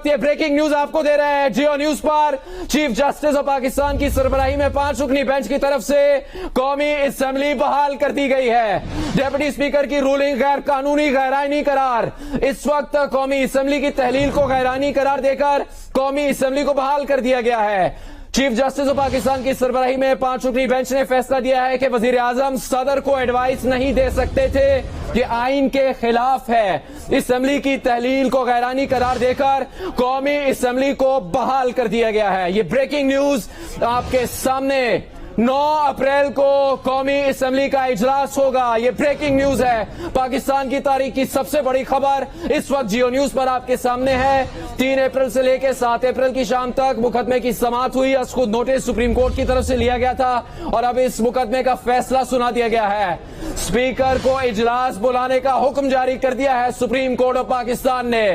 ये breaking news आपको दे रहे हैं जियो न्यूज पर। चीफ जस्टिस ऑफ पाकिस्तान की सरबराही में 5 रुकनी बेंच की तरफ से कौमी असेंबली बहाल कर दी गई है। डेप्यूटी स्पीकर की रूलिंग गैर कानूनी गैराइनी करार। इस वक्त कौमी असेंबली की तहलील को गैरानी करार देकर कौमी असेंबली को बहाल कर दिया गया है। चीफ जस्टिस ऑफ पाकिस्तान की सरबराही में 5 रुकनी बेंच ने फैसला दिया है कि वजीर आजम सदर को एडवाइस नहीं दे सकते थे, ये आइन के खिलाफ है। असेंबली की तहलील को गैरानी करार देकर कौमी असेंबली को बहाल कर दिया गया है। ये ब्रेकिंग न्यूज आपके सामने। 9 अप्रैल को कौमी असेंबली का इजलास होगा। ये ब्रेकिंग न्यूज है। पाकिस्तान की तारीख की सबसे बड़ी खबर इस वक्त जियो न्यूज पर आपके सामने है। 3 अप्रैल से लेकर 7 अप्रैल की शाम तक मुकदमे की समाअत हुई। खुद नोटिस सुप्रीम कोर्ट की तरफ से लिया गया था और अब इस मुकदमे का फैसला सुना दिया गया है। स्पीकर को इजलास बुलाने का हुक्म जारी कर दिया है सुप्रीम कोर्ट ऑफ पाकिस्तान ने।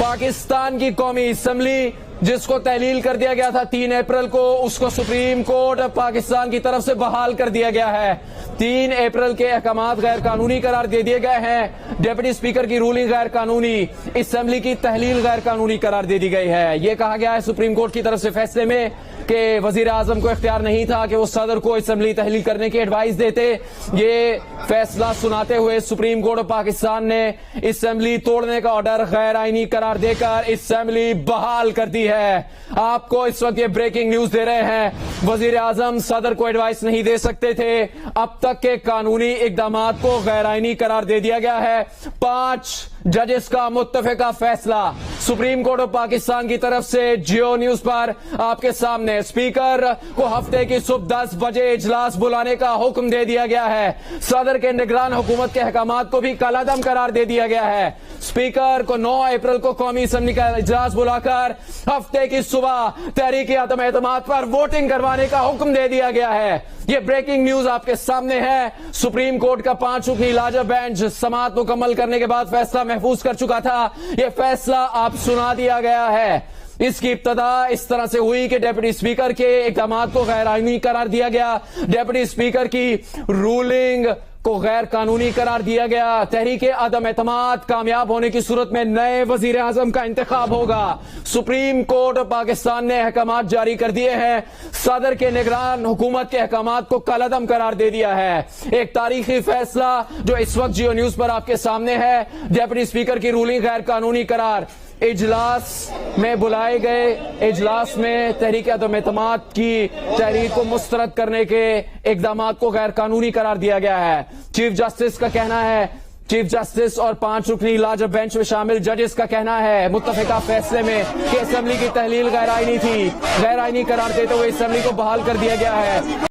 पाकिस्तान की कौमी असेंबली जिसको तहलील कर दिया गया था 3 अप्रैल को, उसको सुप्रीम कोर्ट पाकिस्तान की तरफ से बहाल कर दिया गया है। 3 अप्रैल के अहकामात गैर कानूनी करार दे दिए गए हैं। डेप्यूटी स्पीकर की रूलिंग गैर कानूनी, असेंबली की तहलील गैर कानूनी करार दे दी गई है। यह कहा गया है सुप्रीम कोर्ट की तरफ से फैसले में कि वजीर आजम को इख्तियार नहीं था कि वो सदर को असेंबली तहलील करने की एडवाइस देते। ये फैसला सुनाते हुए सुप्रीम कोर्ट ऑफ पाकिस्तान ने असेंबली तोड़ने का ऑर्डर गैर आईनी करार देकर असेंबली बहाल कर दी है। आपको इस वक्त ये ब्रेकिंग न्यूज दे रहे हैं। वजीर आजम सदर को एडवाइस नहीं दे सकते थे। अब तक के कानूनी इकदामात को गैर आईनी करार दे दिया गया है। 5 जजेस का मुत्तफिका फैसला सुप्रीम कोर्ट ऑफ पाकिस्तान की तरफ से जियो न्यूज पर आपके सामने। स्पीकर को हफ्ते की सुबह 10 बजे इजलास बुलाने का हुक्म दे दिया गया है। सदर के निगरान हुकूमत के अहकामात को भी कलादम करार दे दिया गया है। स्पीकर को 9 अप्रैल को कौमी असेंबली का इजलास बुलाकर हफ्ते की सुबह तहरीक अदम एतमाद पर वोटिंग करवाने का हुक्म दे दिया गया है। ये ब्रेकिंग न्यूज आपके सामने है। सुप्रीम कोर्ट का 5 रुकनी लाजब बेंच समाअत मुकम्मल करने के बाद फैसला महफूज कर चुका था। यह फैसला आप सुना दिया गया है। इसकी इब्तदा इस तरह से हुई कि डेप्यूटी स्पीकर के इक़दामात को गैर आईनी करार दिया गया। डेप्यूटी स्पीकर की रूलिंग को गैर कानूनी करार दिया गया। तहरीक अदम एतमाद कामयाब होने की सूरत में नए वजीर आजम का इंतखाब होगा। सुप्रीम कोर्ट ऑफ पाकिस्तान ने अहकामात जारी कर दिए हैं। सदर के निगरान हुकूमत के अहकामात को कलअदम करार दे दिया है। एक तारीखी फैसला जो इस वक्त जियो न्यूज पर आपके सामने है। डेप्यूटी स्पीकर की रूलिंग गैर कानूनी करार। इजलास में बुलाए गए इजलास में तहरीक अदम एतमाद की तहरीक को मुस्तरद करने के इकदामात को गैर कानूनी करार दिया गया है। चीफ जस्टिस का कहना है, चीफ जस्टिस और 5 रुकनी लाजब बेंच में शामिल जजेस का कहना है मुत्तफिका फैसले में कि असेंबली की तहलील गैर आईनी थी। गैर आईनी करार देते हुए असेंबली को बहाल कर दिया गया है।